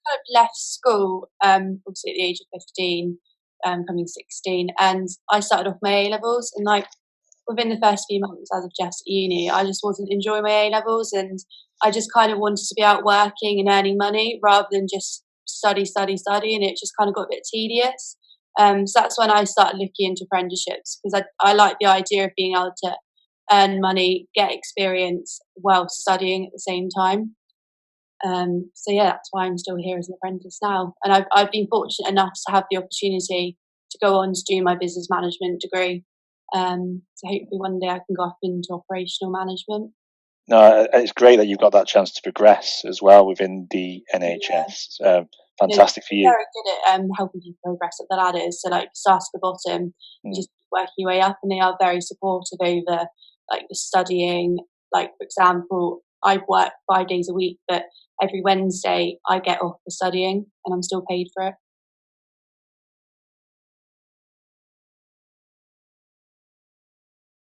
kind of left school, obviously at the age of 15, coming 16, and I started off my A levels, and like within the first few months as of just uni, I just wasn't enjoying my A levels, and I just kind of wanted to be out working and earning money rather than just study, and it just kind of got a bit tedious. So that's when I started looking into apprenticeships, because I like the idea of being able to earn money, get experience while studying at the same time. So yeah, that's why I'm still here as an apprentice now, and I've been fortunate enough to have the opportunity to go on to do my business management degree. So hopefully one day I can go up into operational management. No, it's great that you've got that chance to progress as well within the NHS. Fantastic for you. Very good at helping people progress up the ladders. So like you start at the bottom, you just work your way up, and they are very supportive over like the studying. Like for example, I work 5 days a week, but every Wednesday I get off for studying, and I'm still paid for it.